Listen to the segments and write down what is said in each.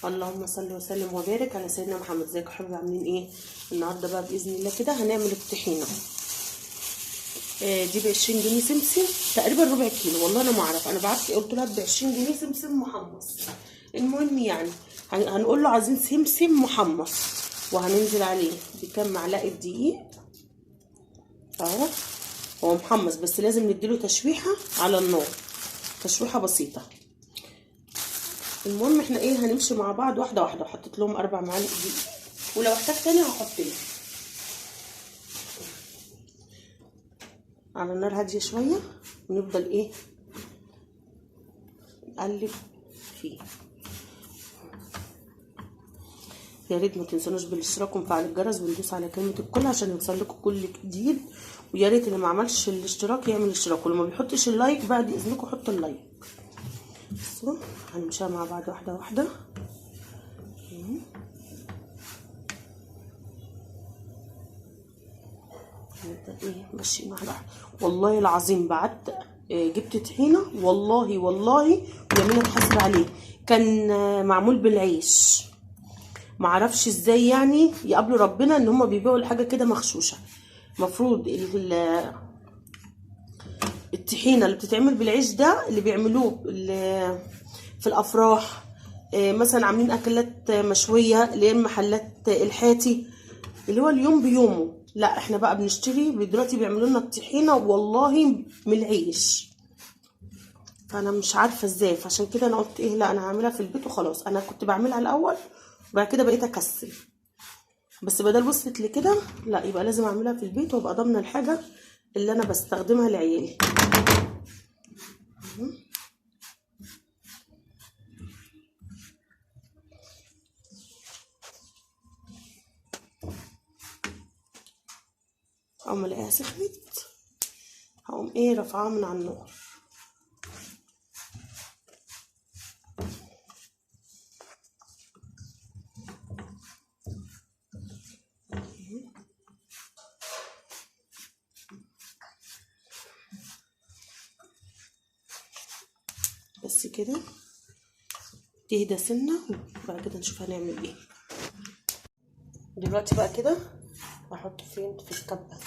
اللهم صل وسلم وبارك على سيدنا محمد. ازيكم يا حبايبي، عاملين ايه؟ النهارده بقى باذن الله كده هنعمل الطحينه. دي ب20 جنيه سمسم، تقريبا ربع كيلو، والله انا ما اعرف. انا بعت قلت لها ب20 جنيه سمسم محمص. المهم يعني هنقول له عايزين سمسم محمص، وهننزل عليه بكام معلقه دقيق اهو. هو محمص بس لازم نديله تشويحه على النار، تشويحه بسيطه. المهم احنا ايه، هنمشي مع بعض واحده واحده. وحطيت لهم 4 معالق دقيق، ولو احتاج تاني هحط له على النار هاديه شويه، ونفضل ايه نقلب فيه. يا ريت ما تنسونوش بالاشتراك ومفعل الجرس وندوس على كلمه الكل عشان يوصل لكم كل جديد. ويا ريت اللي ما عملش الاشتراك يعمل اشتراك، واللي ما بيحطش اللايك بعد اذنكم حطوا اللايك. بصوا هنمشيها مع بعض واحده واحده. نبدا ايه ماشي واحده واحده. والله العظيم بعت جبت طحينه، والله ويمين تحاسب عليه، كان معمول بالعيش. معرفش ازاي يعني يقابلوا ربنا ان هم بيبيعوا الحاجه كده مغشوشه. المفروض الطحينه اللي بتتعمل بالعيش ده اللي بيعملوه في الافراح، مثلا عاملين اكلات مشويه اللي هي المحلات الحاتي، اللي هو اليوم بيومه. لا احنا بقى بنشتري دلوقتي بيعملوا لنا الطحينه والله من العيش. فانا مش عارفه ازاي، فعشان كده انا قلت ايه، لا انا هعملها في البيت وخلاص. انا كنت بعملها الاول وبعد كده بقيت اكسل، بس بدل وصلت لكده لا يبقى لازم اعملها في البيت وابقى ضامنه الحاجه اللي انا بستخدمها لعيالي. اقوم الاقيها سخنت، هقوم ايه رافعاها من على النار. بس كده تهدى سنه، وبعد كده نشوف هنعمل ايه. دلوقتي بقى كده هحط فين في الكبه.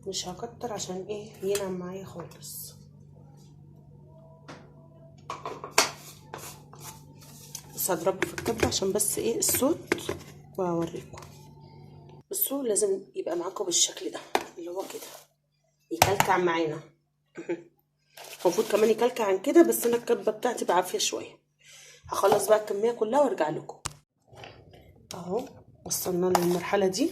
مش هكتر عشان ايه ينعم معايا خالص. بس هضربه في الكبه عشان بس ايه الصوت، وهوريكم. بصوا لازم يبقى معاكم بالشكل ده اللي هو كده يكلكع معانا. المفروض كمان يكلكع عن كده، بس انا الكبه بتاعتي بعافيه شويه. هخلص بقى الكميه كلها وارجع لكم. اهو وصلنا للمرحله دي.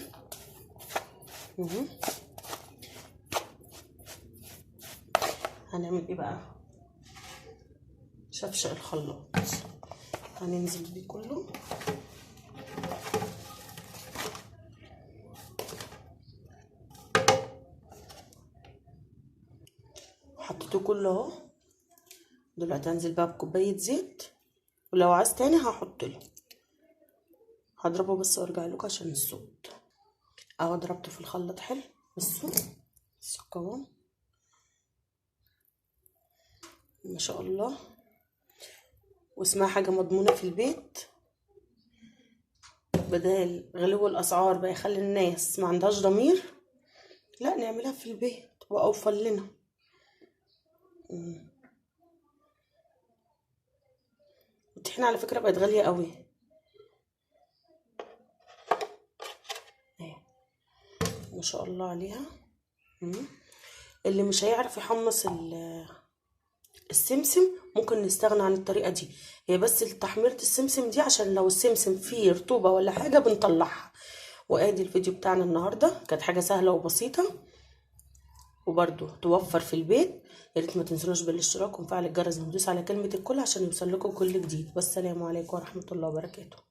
هنعمل ايه بقى؟ شفشق الخلاط هننزل بيه كله. حطيته كله اهو. دلوقتي هنزل بقى بكوبايه زيت، ولو عايز تاني هحط له. هضربه بس وارجع لكم عشان الصوت. اهو ضربته في الخلاط حلو. بصوا القوام ما شاء الله، واسمها حاجه مضمونه في البيت. بدل غلو الاسعار بقى يخلي الناس ما عندهاش ضمير، لا نعملها في البيت واوفر لنا. الطحينه على فكره بقت غاليه قوي. ما شاء الله عليها. اللي مش هيعرف يحمص السمسم ممكن نستغنى عن الطريقه دي. هي بس تحميره السمسم دي عشان لو السمسم فيه رطوبه ولا حاجه بنطلعها. وادي الفيديو بتاعنا النهارده، كانت حاجه سهله وبسيطه وبرده توفر في البيت. يا ريت ما تنسوناش بالاشتراك ومفعل الجرس وندوس على كلمه الكل عشان يوصل لكم كل جديد. والسلام عليكم ورحمه الله وبركاته.